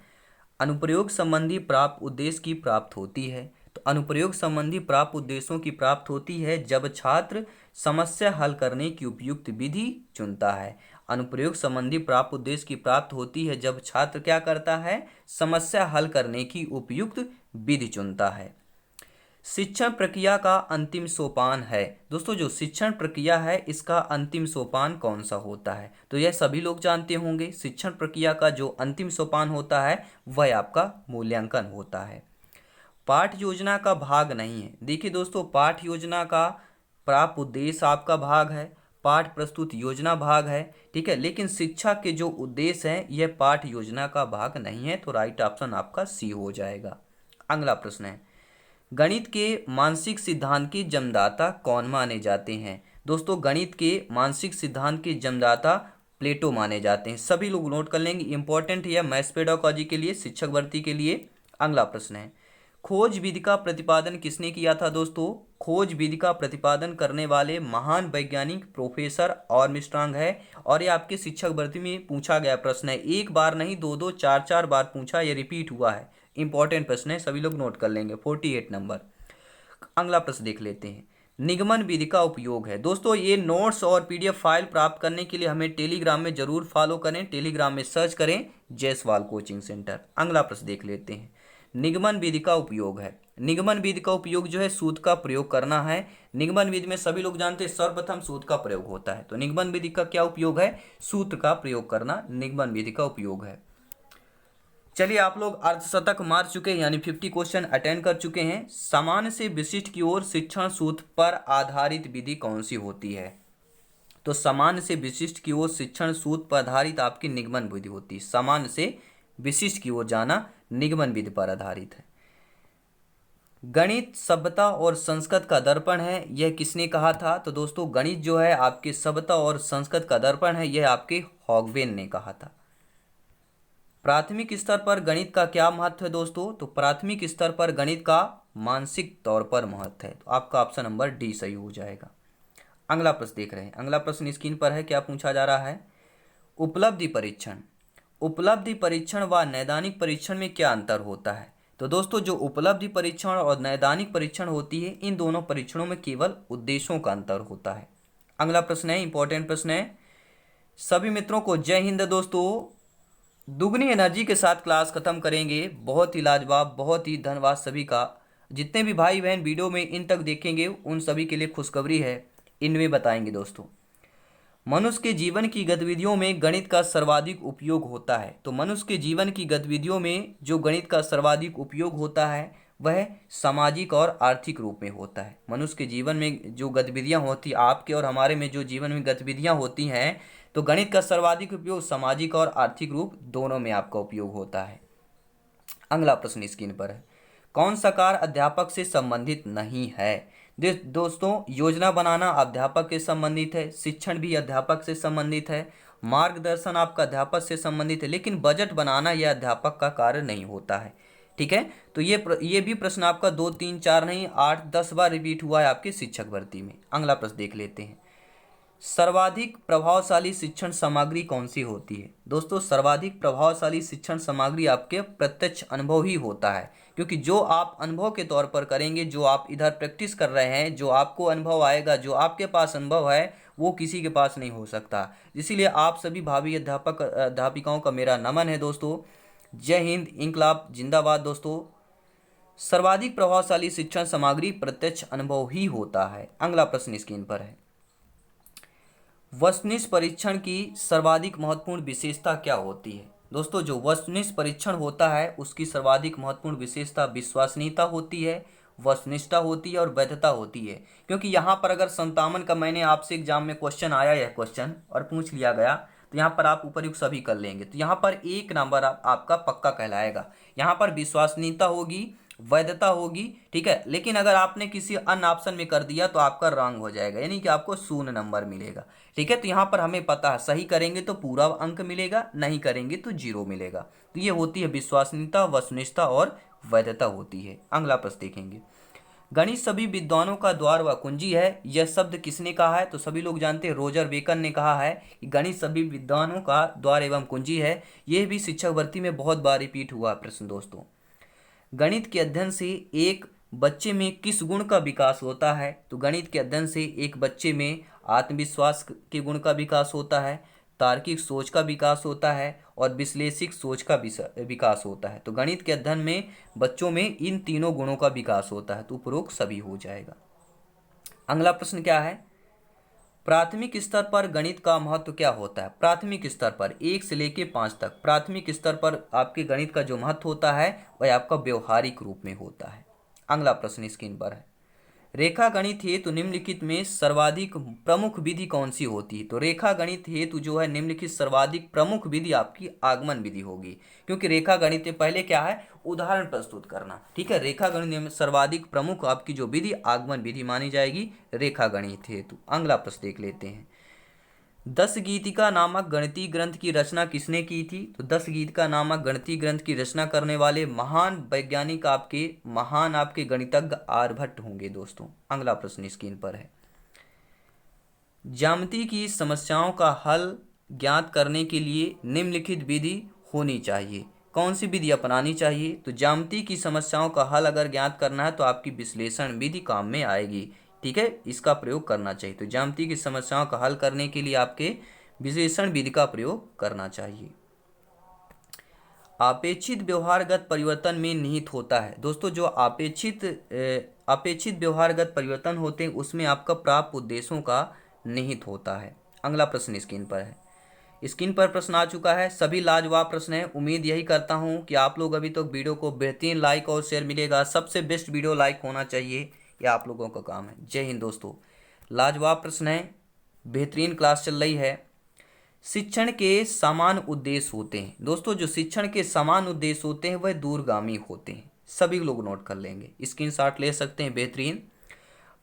अनुप्रयोग संबंधी प्राप्त उद्देश्य की प्राप्त होती है। तो अनुप्रयोग संबंधी प्राप्त उद्देश्यों की प्राप्त होती है जब छात्र समस्या हल करने की उपयुक्त विधि चुनता है। अनुप्रयोग संबंधी प्राप्त उद्देश्य की प्राप्त होती है जब छात्र क्या करता है? समस्या हल करने की उपयुक्त विधि चुनता है। शिक्षण प्रक्रिया का अंतिम सोपान है। दोस्तों जो शिक्षण प्रक्रिया है इसका अंतिम सोपान कौन सा होता है? तो यह सभी लोग जानते होंगे, शिक्षण प्रक्रिया का जो अंतिम सोपान होता है वह आपका मूल्यांकन होता है। पाठ योजना का भाग नहीं है। देखिए दोस्तों, पाठ योजना का प्राप्त उद्देश्य आपका भाग है, पाठ प्रस्तुत योजना भाग है। ठीक है, लेकिन शिक्षा के जो उद्देश्य हैं यह पाठ योजना का भाग नहीं है। तो राइट ऑप्शन आपका सी हो जाएगा। अगला प्रश्न है, गणित के मानसिक सिद्धांत के जन्मदाता कौन माने जाते हैं? दोस्तों गणित के मानसिक सिद्धांत के जन्मदाता प्लेटो माने जाते हैं। सभी लोग नोट कर लेंगे, इंपॉर्टेंट है मैथ्स पेडागॉजी के लिए, शिक्षक भर्ती के लिए। अगला प्रश्न है, खोज विधि का प्रतिपादन किसने किया था? दोस्तों खोज विधि का प्रतिपादन करने वाले महान वैज्ञानिक प्रोफेसर आर्मस्ट्रांग है। और ये आपके शिक्षक भर्ती में पूछा गया प्रश्न है, एक बार नहीं दो दो चार चार बार पूछा, ये रिपीट हुआ है। इंपॉर्टेंट प्रश्न है, सभी लोग नोट कर लेंगे, 48 नंबर। अगला प्रश्न देख लेते हैं, निगमन विधि का उपयोग है। दोस्तों ये नोट्स और पीडीएफ फाइल प्राप्त करने के लिए हमें टेलीग्राम में जरूर फॉलो करें, टेलीग्राम में सर्च करें जयसवाल कोचिंग सेंटर। अगला प्रश्न देख लेते हैं, निगमन विधि का उपयोग है। निगमन विधि का उपयोग जो है सूत्र का प्रयोग करना है। निगमन विधि में सभी लोग जानते हैं सर्वप्रथम सूत्र का प्रयोग होता है। तो निगमन विधि का क्या उपयोग है? सूत्र का प्रयोग करना निगमन विधि का उपयोग है। चलिए आप लोग अर्धशतक मार चुके हैं, यानी 50 क्वेश्चन अटेंड कर चुके हैं। सामान्य से विशिष्ट की ओर शिक्षण सूत्र पर आधारित विधि कौन सी होती है? तो सामान्य से विशिष्ट की ओर शिक्षण सूत्र पर आधारित आपकी निगमन विधि होती है। सामान्य से विशिष्ट की ओर जाना निगमन विधि पर आधारित है। गणित सभ्यता और संस्कृत का दर्पण है, यह किसने कहा था? तो दोस्तों गणित जो है आपके सभ्यता और संस्कृत का दर्पण है, यह आपके हॉगवेन ने कहा था। प्राथमिक स्तर पर गणित का क्या महत्व है दोस्तों? तो प्राथमिक स्तर पर गणित का मानसिक तौर पर महत्व है। तो आपका ऑप्शन नंबर डी सही हो जाएगा। अगला प्रश्न देख रहे हैं, अगला प्रश्न स्क्रीन पर है, क्या पूछा जा रहा है? उपलब्धि परीक्षण। उपलब्धि परीक्षण व नैदानिक परीक्षण में क्या अंतर होता है? तो दोस्तों जो उपलब्धि परीक्षण और नैदानिक परीक्षण होती है, इन दोनों परीक्षणों में केवल उद्देश्यों का अंतर होता है। अगला प्रश्न है, इंपॉर्टेंट प्रश्न है। सभी मित्रों को जय हिंद दोस्तों। दुगनी एनर्जी के साथ क्लास खत्म करेंगे। बहुत ही लाजवाब, बहुत ही धन्यवाद सभी का। जितने भी भाई बहन वीडियो में इन तक देखेंगे उन सभी के लिए खुशखबरी है, इनमें बताएंगे दोस्तों। मनुष्य के जीवन की गतिविधियों में गणित का सर्वाधिक उपयोग होता है। तो मनुष्य के जीवन की गतिविधियों में जो गणित का सर्वाधिक उपयोग होता है वह सामाजिक और आर्थिक रूप में होता है। मनुष्य के जीवन में जो गतिविधियां होती, आपके और हमारे में जो जीवन में गतिविधियां होती हैं, तो गणित का सर्वाधिक उपयोग सामाजिक और आर्थिक रूप दोनों में आपका उपयोग होता है। अगला प्रश्न स्क्रीन पर है, कौन सा कार्य अध्यापक से संबंधित नहीं है? दोस्तों योजना बनाना अध्यापक से संबंधित है, शिक्षण भी अध्यापक से संबंधित है, मार्गदर्शन आपका अध्यापक से संबंधित है, लेकिन बजट बनाना यह अध्यापक का कार्य नहीं होता है। ठीक है, तो ये भी प्रश्न आपका 2 3 4 नहीं 8 10 बार रिपीट हुआ है आपके शिक्षक भर्ती में। अगला प्रश्न देख लेते हैं, सर्वाधिक प्रभावशाली शिक्षण सामग्री कौन सी होती है? दोस्तों सर्वाधिक प्रभावशाली शिक्षण सामग्री आपके प्रत्यक्ष अनुभव ही होता है, क्योंकि जो आप अनुभव के तौर पर करेंगे, जो आप इधर प्रैक्टिस कर रहे हैं, जो आपको अनुभव आएगा, जो आपके पास अनुभव है, वो किसी के पास नहीं हो सकता। इसीलिए आप सभी भावी अध्यापक अध्यापिकाओं का मेरा नमन है दोस्तों। जय हिंद, इंकलाब जिंदाबाद दोस्तों। सर्वाधिक प्रभावशाली शिक्षण सामग्री प्रत्यक्ष अनुभव ही होता है। अगला प्रश्न स्क्रीन पर है, वस्तुनिष्ठ परीक्षण की सर्वाधिक महत्वपूर्ण विशेषता क्या होती है? दोस्तों जो वस्तुनिष्ठ परीक्षण होता है उसकी सर्वाधिक महत्वपूर्ण विशेषता विश्वसनीयता होती है, वस्तुनिष्ठता होती है और वैधता होती है। क्योंकि यहाँ पर अगर 57 का मैंने आपसे एग्जाम में क्वेश्चन आया, यह क्वेश्चन और पूछ लिया गया, तो यहाँ पर आप उपयुक्त सभी कर लेंगे, तो यहाँ पर 1 नंबर आपका पक्का कहलाएगा। यहाँ पर विश्वसनीयता होगी, वैधता होगी, ठीक है। लेकिन अगर आपने किसी अन्य ऑप्शन में कर दिया तो आपका रॉन्ग हो जाएगा, यानी कि आपको 0 नंबर मिलेगा। ठीक है, तो यहाँ पर हमें पता है सही करेंगे तो पूरा अंक मिलेगा, नहीं करेंगे तो 0 मिलेगा। तो ये होती है विश्वसनीयता, वस्तुनिष्ठता और वैधता होती है। अगला प्रश्न देखेंगे, गणित सभी विद्वानों का द्वार व कुंजी है, यह शब्द किसने कहा है? तो सभी लोग जानते हैं रोजर बेकन ने कहा है कि गणित सभी विद्वानों का द्वार एवं कुंजी है। यह भी शिक्षक भर्ती में बहुत बार रिपीट हुआ प्रश्न दोस्तों। गणित के अध्ययन से एक बच्चे में किस गुण का विकास होता है? तो गणित के अध्ययन से एक बच्चे में आत्मविश्वास के गुण का विकास होता है, तार्किक सोच का विकास होता है और विश्लेषिक सोच का विकास होता है। तो गणित के अध्ययन में बच्चों में इन तीनों गुणों का विकास होता है, तो उपरोक्त सभी हो जाएगा। अगला प्रश्न क्या है, प्राथमिक स्तर पर गणित का महत्व क्या होता है? प्राथमिक स्तर पर 1 से लेकर 5 तक प्राथमिक स्तर पर आपके गणित का जो महत्व होता है वह आपका व्यवहारिक रूप में होता है। अगला प्रश्न स्क्रीन पर है, रेखा गणित हेतु निम्नलिखित में सर्वाधिक प्रमुख विधि कौन सी होती है? तो रेखा गणित हेतु जो है निम्नलिखित सर्वाधिक प्रमुख विधि आपकी आगमन विधि होगी, क्योंकि रेखा गणित के पहले क्या है, उदाहरण प्रस्तुत करना। ठीक है, रेखा गणित में सर्वाधिक प्रमुख आपकी जो विधि आगमन विधि मानी जाएगी रेखा गणित हेतु। अगला प्रश्न देख लेते हैं, 10 गीतिका नामक गणितीय ग्रंथ की रचना किसने की थी? तो 10 गीतिका नामक गणितीय ग्रंथ की रचना करने वाले महान वैज्ञानिक आपके गणितज्ञ आर्यभट्ट होंगे दोस्तों। अगला प्रश्न स्क्रीन पर है, ज्यामिति की समस्याओं का हल ज्ञात करने के लिए निम्नलिखित विधि होनी चाहिए। कौन सी विधि अपनानी चाहिए? तो ज्यामिति की समस्याओं का हल अगर ज्ञात करना है तो आपकी विश्लेषण विधि काम में आएगी। ठीक है, इसका प्रयोग करना चाहिए। तो ज्यामिति की समस्याओं का हल करने के लिए आपके विश्लेषण विधि का प्रयोग करना चाहिए। अपेक्षित व्यवहारगत परिवर्तन में निहित होता है। दोस्तों जो अपेक्षित व्यवहारगत परिवर्तन होते हैं उसमें आपका प्राप्त उद्देश्यों का निहित होता है। अगला प्रश्न स्क्रीन पर है, स्क्रीन पर प्रश्न आ चुका है, सभी लाजवाब प्रश्न है। उम्मीद यही करता हूं कि आप लोग अभी तक वीडियो को बेहतरीन लाइक और शेयर मिलेगा। सबसे बेस्ट वीडियो लाइक होना चाहिए, ये आप लोगों का काम है। जय हिंद दोस्तों, लाजवाब प्रश्न है, बेहतरीन क्लास चल रही है। शिक्षण के समान उद्देश्य होते हैं। दोस्तों जो शिक्षण के समान उद्देश्य होते हैं वह दूरगामी होते हैं, सभी लोग नोट कर लेंगे, स्क्रीनशॉट ले सकते हैं। बेहतरीन,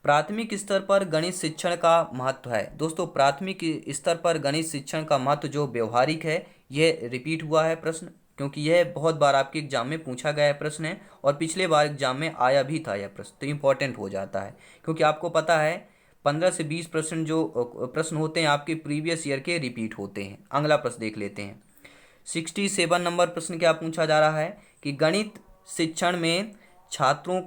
प्राथमिक स्तर पर गणित शिक्षण का महत्व है। दोस्तों प्राथमिक स्तर पर गणित शिक्षण का महत्व जो व्यवहारिक है, यह रिपीट हुआ है प्रश्न, क्योंकि यह बहुत बार आपके एग्जाम में पूछा गया है प्रश्न है और पिछले बार एग्जाम में आया भी था यह प्रश्न, तो इम्पोर्टेंट हो जाता है। क्योंकि आपको पता है 15 से 20% जो प्रश्न होते हैं आपके प्रीवियस ईयर के रिपीट होते हैं। अगला प्रश्न देख लेते हैं, 67 नंबर प्रश्न क्या पूछा जा रहा है कि गणित शिक्षण में छात्रों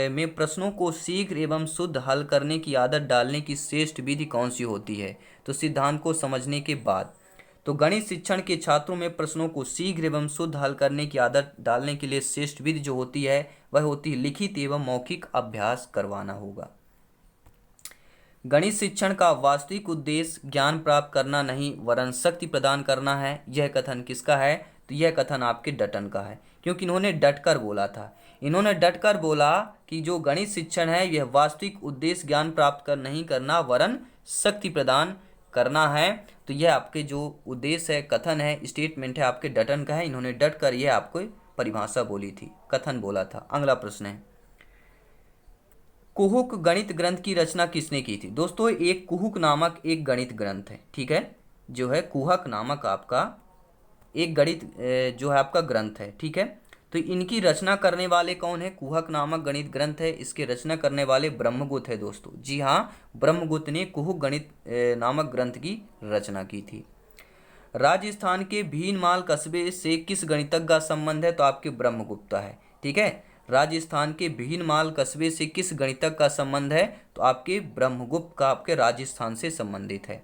में प्रश्नों को शीघ्र एवं शुद्ध हल करने की आदत डालने की श्रेष्ठ विधि कौन सी होती है? तो सिद्धांत को समझने के बाद, तो गणित शिक्षण के छात्रों में प्रश्नों को शीघ्र एवं शुद्ध हल करने की आदत डालने के लिए श्रेष्ठ विधि जो होती है वह होती है लिखित एवं मौखिक अभ्यास करवाना होगा। गणित शिक्षण का वास्तविक उद्देश्य ज्ञान प्राप्त करना नहीं वरन शक्ति प्रदान करना है। यह कथन किसका है? तो यह कथन आपके डटन का है, क्योंकि इन्होंने डटकर बोला था। इन्होंने डटकर बोला कि जो गणित शिक्षण है यह वास्तविक उद्देश्य ज्ञान प्राप्त कर नहीं करना वरन शक्ति प्रदान करना है। तो यह आपके जो उद्देश्य है, कथन है, स्टेटमेंट है, आपके डटन का है। इन्होंने डटकर यह आपको परिभाषा बोली थी, कथन बोला था। अगला प्रश्न है, कुहुक गणित ग्रंथ की रचना किसने की थी? दोस्तों एक कुहुक नामक एक गणित ग्रंथ है, ठीक है, जो है कुहक नामक आपका एक गणित जो है आपका ग्रंथ है, ठीक है। तो इनकी रचना करने वाले कौन है? कुहक नामक गणित ग्रंथ है, इसके रचना करने वाले ब्रह्मगुप्त है दोस्तों। जी हाँ, ब्रह्मगुप्त ने कुहुक गणित नामक ग्रंथ की रचना की थी। राजस्थान के भीनमाल कस्बे से किस गणितज्ञ का संबंध है? तो आपके ब्रह्मगुप्त है, ठीक है। राजस्थान के भीनमाल कस्बे से किस गणितज्ञ का संबंध है? तो आपके ब्रह्मगुप्त का आपके राजस्थान से संबंधित है।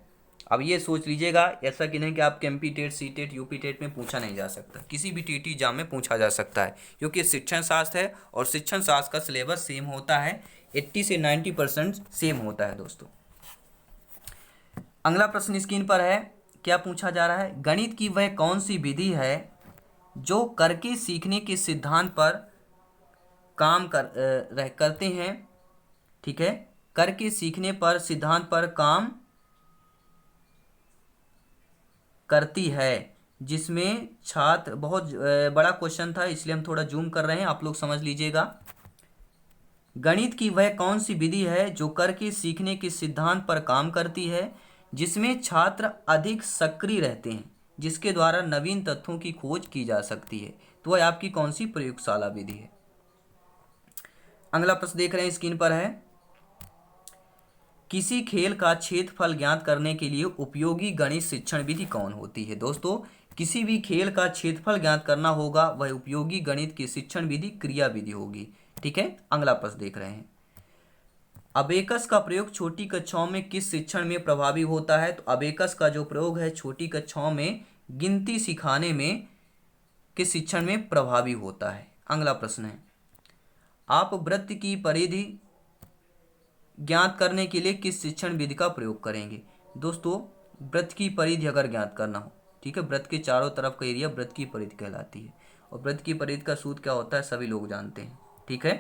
अब ये सोच लीजिएगा, ऐसा कि नहीं कि आपके MP TET, C TET, UP TET में पूछा नहीं जा सकता, किसी भी टीटी एग्जाम में पूछा जा सकता है, क्योंकि शिक्षण शास्त्र है और शिक्षण शास्त्र का सिलेबस सेम होता है, 80 से 90% सेम होता है दोस्तों। अगला प्रश्न स्क्रीन पर है, क्या पूछा जा रहा है? गणित की वह कौन सी विधि है जो करके सीखने के सिद्धांत पर काम करते हैं, ठीक है, करके सीखने पर सिद्धांत पर काम करती है, जिसमें छात्र, बहुत बड़ा क्वेश्चन था इसलिए हम थोड़ा जूम कर रहे हैं, आप लोग समझ लीजिएगा। गणित की वह कौन सी विधि है जो करके सीखने के सिद्धांत पर काम करती है, जिसमें छात्र अधिक सक्रिय रहते हैं, जिसके द्वारा नवीन तथ्यों की खोज की जा सकती है? तो वह आपकी कौन सी प्रयोगशाला विधि है? अगला प्रश्न देख रहे हैं स्क्रीन पर है, किसी खेल का क्षेत्रफल ज्ञात करने के लिए उपयोगी गणित शिक्षण विधि कौन होती है? दोस्तों किसी भी खेल का क्षेत्रफल ज्ञात करना होगा वह उपयोगी गणित की शिक्षण विधि क्रिया विधि होगी, ठीक है। अगला प्रश्न देख रहे हैं, अबेकस का प्रयोग छोटी कक्षाओं में किस शिक्षण में प्रभावी होता है? तो अबेकस का जो प्रयोग है छोटी कक्षाओं में गिनती सिखाने में किस शिक्षण में प्रभावी होता है? अगला प्रश्न है, आप वृत्त की परिधि ज्ञात करने के लिए किस शिक्षण विधि का प्रयोग करेंगे? दोस्तों वृत्त की परिधि अगर ज्ञात करना हो, ठीक है, वृत्त के चारों तरफ का एरिया वृत्त की परिधि कहलाती है, और वृत्त की परिधि का सूत्र क्या होता है सभी लोग जानते हैं, ठीक है।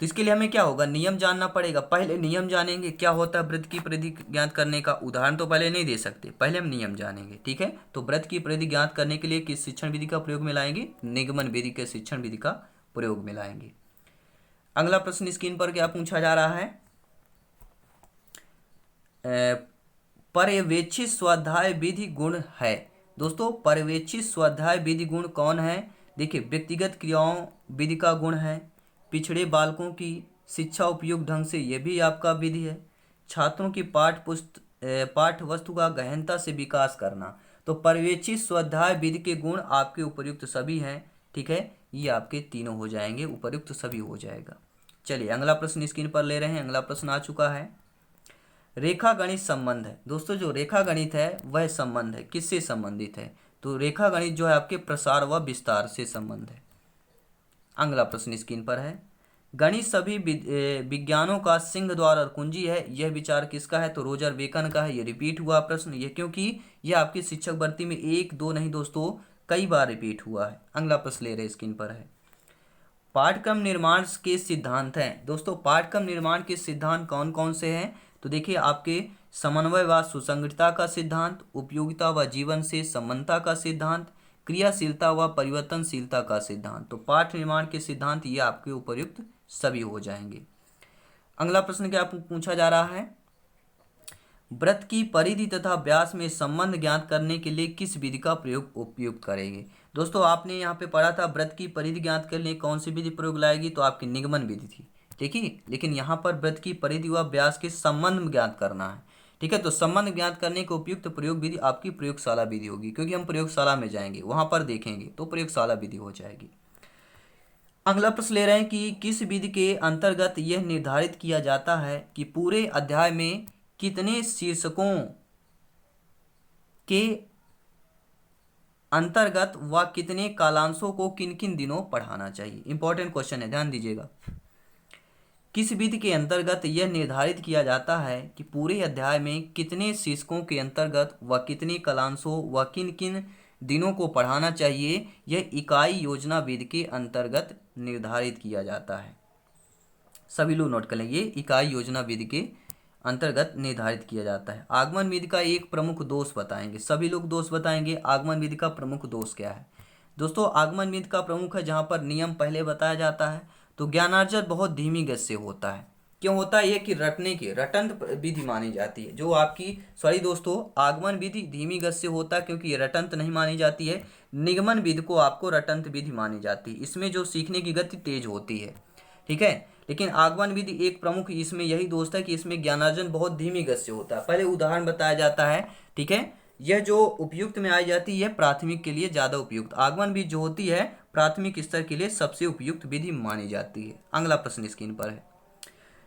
तो इसके लिए हमें क्या होगा, नियम जानना पड़ेगा। पहले नियम जानेंगे क्या होता है वृत्त की परिधि ज्ञात करने का, उदाहरण तो पहले नहीं दे सकते, पहले हम नियम जानेंगे, ठीक है। तो वृत्त की परिधि ज्ञात करने के लिए किस शिक्षण विधि का प्रयोग में लाएंगे? निगमन विधि के शिक्षण विधि का प्रयोग में लाएंगे। अगला प्रश्न स्क्रीन पर क्या पूछा जा रहा है, पर्यवेक्षित स्वाध्याय विधि गुण है। दोस्तों पर्यवेक्षित स्वाध्याय विधि गुण कौन है? देखिए, व्यक्तिगत क्रियाओं विधि का गुण है, पिछड़े बालकों की शिक्षा उपयुक्त ढंग से, यह भी आपका विधि है, छात्रों की पाठ वस्तु का गहनता से विकास करना। तो पर्यवेक्षित स्वाध्याय विधि के गुण आपके उपयुक्त सभी हैं, ठीक है, ये आपके तीनों हो जाएंगे, उपयुक्त सभी हो जाएगा। चलिए अगला प्रश्न स्क्रीन पर ले रहे हैं, अगला प्रश्न आ चुका है, रेखा गणित संबंध है। दोस्तों जो रेखा गणित है वह संबंध है, किससे संबंधित है? तो रेखा गणित जो है आपके प्रसार व विस्तार से संबंध है। अगला प्रश्न स्क्रीन पर है, गणित सभी विज्ञानों का सिंह द्वार और कुंजी है, यह विचार किसका है? तो रोजर बेकन का है। ये रिपीट हुआ प्रश्न, ये क्योंकि यह आपकी शिक्षक भर्ती में 1 2 नहीं दोस्तों कई बार रिपीट हुआ है। अगला प्रश्न ले रहे स्क्रीन पर है, पाठ्यक्रम निर्माण के सिद्धांत हैं। दोस्तों पाठ्यक्रम निर्माण के सिद्धांत कौन कौन से हैं? तो देखिए आपके समन्वय व सुसंगतता का सिद्धांत, उपयोगिता व जीवन से संबंधता का सिद्धांत, क्रियाशीलता व परिवर्तनशीलता का सिद्धांत। तो पाठ निर्माण के सिद्धांत ये आपके उपयुक्त सभी हो जाएंगे। अगला प्रश्न क्या पूछा जा रहा है, वृत्त की परिधि तथा व्यास में संबंध ज्ञात करने के लिए किस विधि का प्रयोग उपयुक्त करेंगे? दोस्तों आपने यहाँ पे पढ़ा था वृत्त की परिधि ज्ञात करने के लिए कौन सी विधि प्रयोग लाएगी? तो आपकी निगमन विधि थी, ठीक है। लेकिन यहाँ पर वृत्त की परिधि व व्यास के संबंध ज्ञात करना है, ठीक है। तो संबंध ज्ञात करने के उपयुक्त प्रयोग विधि आपकी प्रयोगशाला विधि होगी, क्योंकि हम प्रयोगशाला में जाएंगे, वहां पर देखेंगे, तो प्रयोगशाला विधि हो जाएगी। अगला प्रश्न ले रहे हैं कि किस विधि के अंतर्गत यह निर्धारित किया जाता है कि पूरे अध्याय में कितने शीर्षकों के अंतर्गत व कितने कालांशों को किन किन दिनों पढ़ाना चाहिए। इंपॉर्टेंट क्वेश्चन है, ध्यान दीजिएगा। किस विधि के अंतर्गत यह निर्धारित किया जाता है कि पूरे अध्याय में कितने शीर्षकों के अंतर्गत व कितने कालांशों व किन किन दिनों को पढ़ाना चाहिए, यह इकाई योजना विधि के अंतर्गत निर्धारित किया जाता है। सभी लोग नोट कर लेंगे, इकाई योजना विधि के अंतर्गत निर्धारित किया जाता है। आगमन विधि का एक प्रमुख दोष बताएंगे, सभी लोग दोष बताएंगे। आगमन विधि का प्रमुख दोष क्या है दोस्तों? आगमन विधि का प्रमुख है जहाँ पर नियम पहले बताया जाता है, तो ज्ञानार्जन बहुत धीमी गति से होता है। क्यों होता है ये? कि रटने की रटंत विधि मानी जाती है। जो आपकी सॉरी दोस्तों, आगमन विधि धीमी गति से होता है क्योंकि ये रटंत नहीं मानी जाती है। निगमन विधि को आपको रटंत विधि मानी जाती है, इसमें जो सीखने की गति तेज होती है, ठीक है। लेकिन आगमन विधि एक प्रमुख इसमें यही दोष है कि इसमें ज्ञानार्जन बहुत धीमी गति से होता है। पहले उदाहरण बताया जाता है, ठीक है। यह जो उपयुक्त में आई जाती है प्राथमिक के लिए ज्यादा उपयुक्त। आगमन विधि जो होती है प्राथमिक स्तर के लिए सबसे उपयुक्त विधि मानी जाती है। अगला प्रश्न स्क्रीन पर है,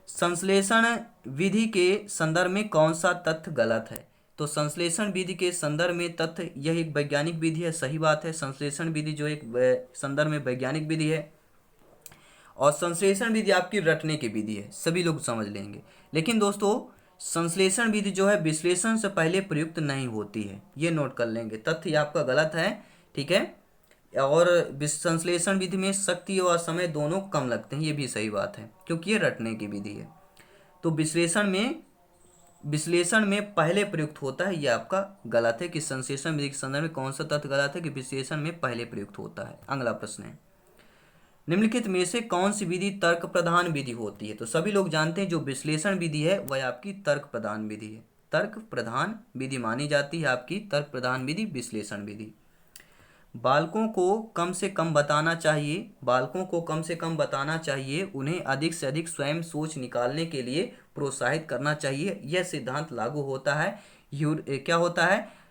संश्लेषण विधि के संदर्भ में कौन सा तथ्य गलत है? तो संश्लेषण विधि के संदर्भ में तथ्य, यह एक वैज्ञानिक विधि है, सही बात है। संश्लेषण विधि जो एक संदर्भ में वैज्ञानिक विधि है, और संश्लेषण विधि आपकी रटने की विधि है, सभी लोग समझ लेंगे। लेकिन दोस्तों संश्लेषण विधि जो है विश्लेषण से पहले प्रयुक्त नहीं होती है, ये नोट कर लेंगे। तथ्य आपका गलत है, ठीक है। और संश्लेषण विधि में शक्ति और समय दोनों कम लगते हैं, ये भी सही बात है, क्योंकि ये रटने की विधि है। तो विश्लेषण में पहले प्रयुक्त होता है, ये आपका गलत है कि संश्लेषण विधि के संदर्भ में कौन सा तथ्य गलत है कि विश्लेषण में पहले प्रयुक्त होता है। अगला प्रश्न है, निम्नलिखित में से कौन सी विधि तर्क प्रधान विधि होती है? तो सभी लोग जानते हैं जो विश्लेषण विधि है वह आपकी तर्क प्रधान विधि है। तर्क प्रधान विधि मानी जाती है आपकी तर्क प्रधान विधि विश्लेषण विधि। बालकों को कम से कम बताना चाहिए, बालकों को कम से कम बताना चाहिए, उन्हें अधिक से अधिक स्वयं सोच निकालने के लिए प्रोत्साहित करना चाहिए। यह सिद्धांत लागू होता है क्या होता है?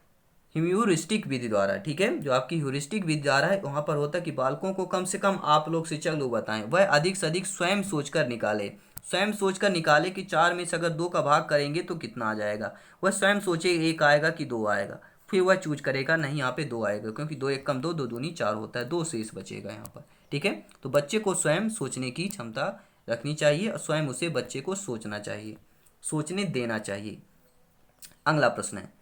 ह्यूरिस्टिक विधि द्वारा, ठीक है। जो आपकी ह्यूरिस्टिक विधि द्वारा है वहां पर होता है कि बालकों को कम से कम आप लोग शिक्षक लोग बताएं, वह अधिक से अधिक स्वयं सोचकर निकाले। स्वयं सोचकर निकाले कि 4 में से अगर 2 का भाग करेंगे तो कितना आ जाएगा। वह स्वयं सोचे 1 आएगा कि 2 आएगा, फिर वह चूज करेगा नहीं यहाँ पे 2 आएगा, क्योंकि 2 एक कम 2, 2 दूनी 4 होता है, 2 शेष बचेगा यहाँ पर, ठीक है। तो बच्चे को स्वयं सोचने की क्षमता रखनी चाहिए और स्वयं उसे बच्चे को सोचना चाहिए, सोचने देना चाहिए। अगला प्रश्न है,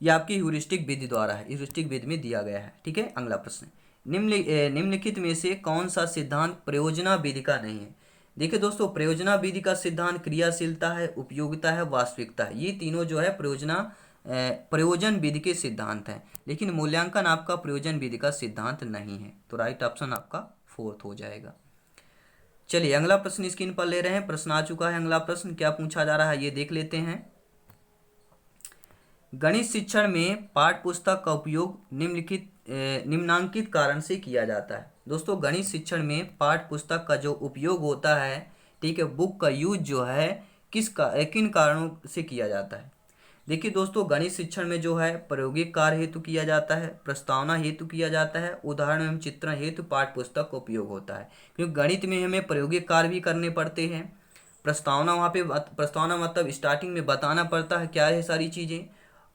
यह आपकी ह्यूरिस्टिक विधि द्वारा है, ह्यूरिस्टिक विधि में दिया गया है, ठीक है। अगला प्रश्न, निम्नलिखित में से कौन सा सिद्धांत प्रयोजना विधि का नहीं है? देखिए दोस्तों, प्रयोजना विधि का सिद्धांत क्रियाशीलता है, उपयोगिता है, वास्तविकता है। ये तीनों जो है प्रयोजन विधि के सिद्धांत हैं, लेकिन मूल्यांकन आपका प्रयोजन विधि का सिद्धांत नहीं है। तो राइट ऑप्शन आपका 4th हो जाएगा। चलिए अगला प्रश्न स्क्रीन पर ले रहे हैं, प्रश्न आ चुका है। अगला प्रश्न क्या पूछा जा रहा है ये देख लेते हैं। गणित शिक्षण में पाठ्य पुस्तक का उपयोग निम्नांकित कारण से किया जाता है। दोस्तों गणित शिक्षण में पाठ्य पुस्तक का जो उपयोग होता है, ठीक है, बुक का यूज जो है किन कारणों से किया जाता है? देखिए दोस्तों, गणित शिक्षण में जो है प्रायोगिक कार्य हेतु किया जाता है, प्रस्तावना हेतु किया जाता है, उदाहरण एवं चित्रण हेतु पाठ्य पुस्तक का उपयोग होता है। क्योंकि गणित में हमें प्रायोगिक कार्य भी करने पड़ते हैं। प्रस्तावना वहाँ पे प्रस्तावना मतलब स्टार्टिंग में बताना पड़ता है क्या है सारी चीज़ें,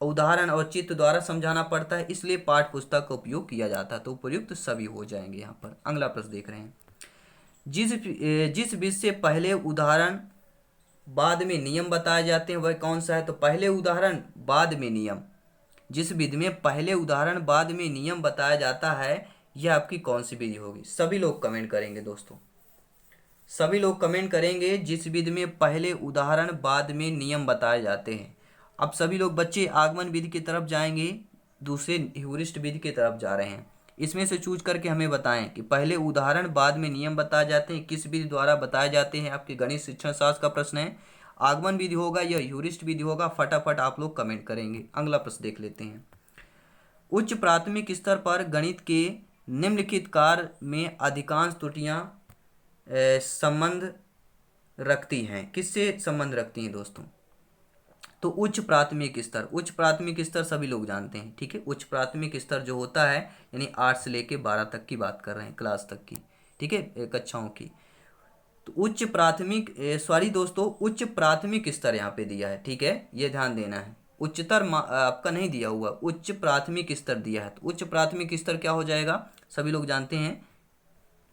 उदाहरण और चित्र द्वारा समझाना पड़ता है, इसलिए पाठ्य पुस्तक का उपयोग किया जाता है। तो उपयुक्त सभी हो जाएंगे यहाँ पर। अगला प्रश्न देख रहे हैं, जिस विधि से पहले उदाहरण बाद में नियम बताए जाते हैं वह कौन सा है? तो पहले उदाहरण बाद में नियम, जिस विधि में पहले उदाहरण बाद में नियम बताया जाता है, यह आपकी कौन सी विधि होगी? सभी लोग कमेंट करेंगे दोस्तों, सभी लोग कमेंट करेंगे। जिस विधि में पहले उदाहरण बाद में नियम बताए जाते हैं। अब सभी लोग बच्चे आगमन विधि की तरफ जाएंगे, दूसरे ह्यूरिस्ट विधि की तरफ जा रहे हैं। इसमें से चूज करके हमें बताएं कि पहले उदाहरण बाद में नियम बताए जाते हैं किस विधि द्वारा बताए जाते हैं। आपके गणित शिक्षण शास्त्र का प्रश्न है, आगमन विधि होगा या ह्यूरिस्ट विधि होगा? फटाफट आप लोग कमेंट करेंगे। अगला प्रश्न देख लेते हैं, उच्च प्राथमिक स्तर पर गणित के निम्नलिखित कार्य में अधिकांश त्रुटियां संबंध रखती हैं। किससे संबंध रखती हैं दोस्तों? तो उच्च प्राथमिक स्तर, उच्च प्राथमिक स्तर सभी लोग जानते हैं, ठीक है। उच्च प्राथमिक स्तर जो होता है यानी 8 से लेके 12 तक की बात कर रहे हैं, क्लास तक की, ठीक है, कक्षाओं की। तो उच्च प्राथमिक सॉरी दोस्तों, उच्च प्राथमिक स्तर यहाँ पे दिया है, ठीक है, ये ध्यान देना है। उच्चतर आपका नहीं दिया हुआ, उच्च प्राथमिक स्तर दिया है। तो उच्च प्राथमिक स्तर क्या हो जाएगा, सभी लोग जानते हैं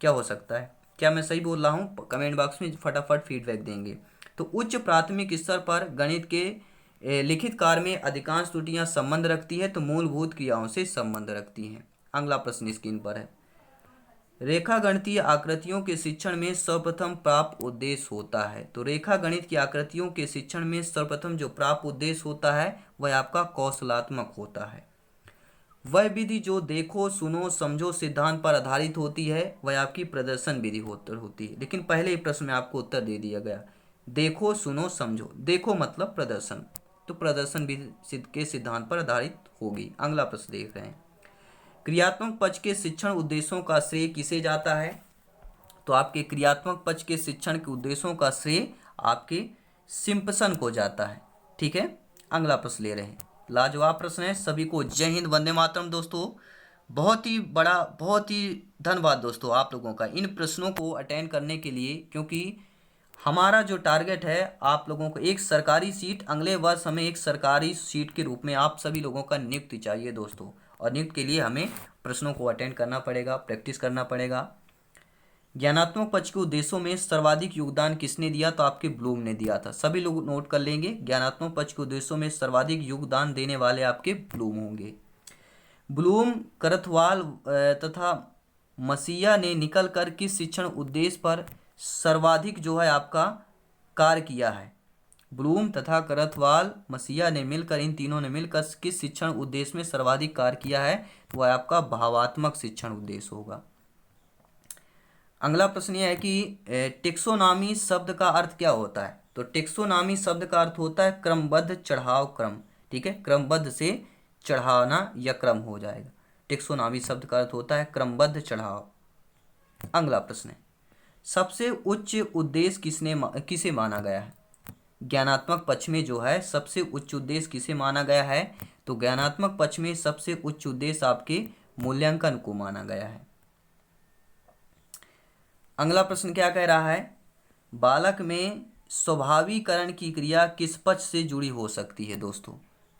क्या हो सकता है। क्या मैं सही बोल रहा हूँ, कमेंट बॉक्स में फटाफट फीडबैक देंगे। तो उच्च प्राथमिक स्तर पर गणित के लिखित कार्य में अधिकांश त्रुटियां संबंध रखती है तो मूलभूत क्रियाओं से संबंध रखती हैं। अगला प्रश्न स्क्रीन पर है। रेखा गणितीय आकृतियों के शिक्षण में सर्वप्रथम प्राप्त उद्देश्य होता है। तो रेखा गणित की आकृतियों के शिक्षण में सर्वप्रथम जो प्राप्त उद्देश्य होता है वह आपका कौशलात्मक होता है। वह विधि जो देखो सुनो समझो सिद्धांत पर आधारित होती है वह आपकी प्रदर्शन विधि होती है। लेकिन पहले ही प्रश्न में आपको उत्तर दे दिया गया, देखो सुनो समझो, देखो मतलब प्रदर्शन, तो प्रदर्शन विधि के सिद्धांत पर आधारित होगी। अगला प्रश्न देख रहे हैं। क्रियात्मक पक्ष के शिक्षण उद्देश्यों का श्रेय किसे जाता है। तो आपके क्रियात्मक पक्ष के शिक्षण के उद्देश्यों का श्रेय आपके सिम्पसन को जाता है, ठीक है। अगला प्रश्न ले रहे हैं, लाजवाब प्रश्न है। सभी को जय हिंद, वंदे मातरम दोस्तों। बहुत ही बड़ा, बहुत ही धन्यवाद दोस्तों आप लोगों का इन प्रश्नों को अटेंड करने के लिए, क्योंकि हमारा जो टारगेट है आप लोगों को एक सरकारी सीट, अगले वर्ष हमें एक सरकारी सीट के रूप में आप सभी लोगों का नियुक्ति चाहिए दोस्तों। और नियुक्ति के लिए हमें प्रश्नों को अटेंड करना पड़ेगा, प्रैक्टिस करना पड़ेगा। ज्ञानात्मक पक्ष के उद्देश्यों में सर्वाधिक योगदान किसने दिया। तो आपके ब्लूम ने दिया था, सभी लोग नोट कर लेंगे। ज्ञानात्मक पक्ष के उद्देश्यों में सर्वाधिक योगदान देने वाले आपके ब्लूम होंगे। ब्लूम, करथवाल तथा मसीहा ने निकल कर किस शिक्षण उद्देश्य पर सर्वाधिक जो है आपका कार्य किया है। ब्लूम तथा करथवाल, मसीहा ने मिलकर, इन तीनों ने मिलकर किस शिक्षण उद्देश्य में सर्वाधिक कार्य किया है, वह आपका भावात्मक शिक्षण उद्देश्य होगा। अगला प्रश्न यह है कि टेक्सोनॉमी शब्द का अर्थ क्या होता है। तो टेक्सोनॉमी शब्द का अर्थ होता है क्रमबद्ध चढ़ाव क्रम, ठीक है, क्रमबद्ध से चढ़ाना या क्रम हो जाएगा। टेक्सोनॉमी शब्द का अर्थ होता है क्रमबद्ध चढ़ाव। अगला प्रश्न है, सबसे उच्च उद्देश्य किसे माना गया है। ज्ञानात्मक पक्ष में जो है सबसे उच्च उद्देश्य किसे माना गया है। तो ज्ञानात्मक पक्ष में सबसे उच्च उद्देश्य आपके मूल्यांकन को माना गया है। अगला प्रश्न क्या कह रहा है, बालक में स्वाभाविकरण की क्रिया किस पक्ष से जुड़ी हो सकती है दोस्तों।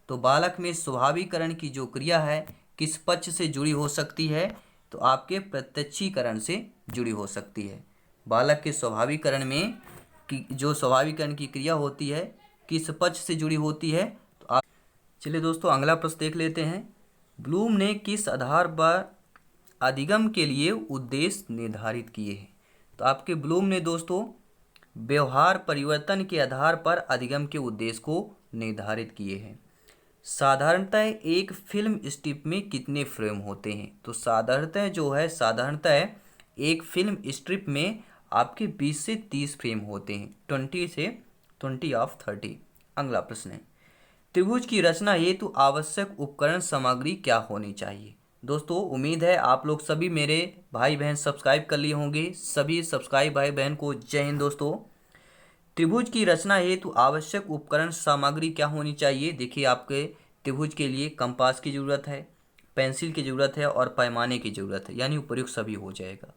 तो बालक में स्वाभाविकरण की जो क्रिया है किस पक्ष से जुड़ी हो सकती है। तो आपके प्रत्यक्षीकरण से जुड़ी हो सकती है। बालक के स्वाभाविकरण में जो स्वाभाविकरण की क्रिया होती है किस पक्ष से जुड़ी होती है। तो आप चलिए दोस्तों अगला प्रश्न देख लेते हैं। ब्लूम ने किस आधार पर अधिगम के लिए उद्देश्य निर्धारित किए हैं। तो आपके ब्लूम ने दोस्तों व्यवहार परिवर्तन के आधार पर अधिगम के उद्देश्य को निर्धारित किए हैं। साधारणतः एक फिल्म स्ट्रिप में कितने फ्रेम होते हैं। तो साधारणतः एक फिल्म स्ट्रिप में आपके 20 से 30 फ्रेम होते हैं, 20 से 30। अगला प्रश्न है, त्रिभुज की रचना हेतु आवश्यक उपकरण सामग्री क्या होनी चाहिए। दोस्तों उम्मीद है आप लोग सभी मेरे भाई बहन सब्सक्राइब कर लिए होंगे। सभी सब्सक्राइब भाई बहन को जय हिंद दोस्तों। त्रिभुज की रचना हेतु आवश्यक उपकरण सामग्री क्या होनी चाहिए। देखिए आपके त्रिभुज के लिए कंपास की ज़रूरत है, पेंसिल की ज़रूरत है और पैमाने की ज़रूरत है, यानी उपयुक्त सभी हो जाएगा,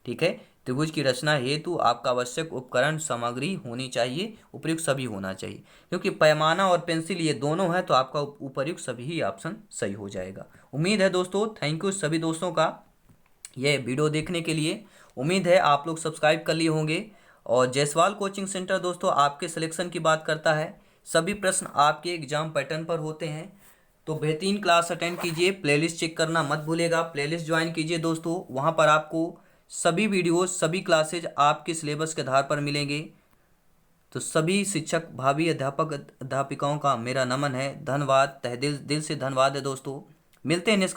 ठीक है। त्रिभुज की रचना हेतु आपका आवश्यक उपकरण सामग्री होनी चाहिए, उपयुक्त सभी होना चाहिए, क्योंकि पैमाना और पेंसिल ये दोनों है तो आपका उपयुक्त सभी ही ऑप्शन सही हो जाएगा। उम्मीद है दोस्तों, थैंक यू सभी दोस्तों का ये वीडियो देखने के लिए। उम्मीद है आप लोग सब्सक्राइब कर लिए होंगे। और जायसवाल कोचिंग सेंटर दोस्तों आपके सिलेक्शन की बात करता है। सभी प्रश्न आपके एग्जाम पैटर्न पर होते हैं, तो बेहतरीन क्लास अटेंड कीजिए। प्लेलिस्ट चेक करना मत भूलेगा, प्लेलिस्ट ज्वाइन कीजिए दोस्तों। वहाँ पर आपको सभी वीडियोस, सभी क्लासेज आपके सिलेबस के आधार पर मिलेंगे। तो सभी शिक्षक भावी अध्यापक अध्यापिकाओं का मेरा नमन है, धन्यवाद, तहे दिल से धन्यवाद है दोस्तों। मिलते हैं नेक्स्ट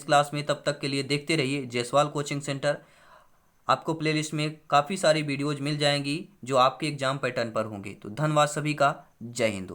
क्लास में, तब तक के लिए देखते रहिए जायसवाल कोचिंग सेंटर। आपको प्लेलिस्ट में काफ़ी सारी वीडियोज मिल जाएंगी जो आपके एग्जाम पैटर्न पर होंगे। तो धन्यवाद सभी का, जय हिंद।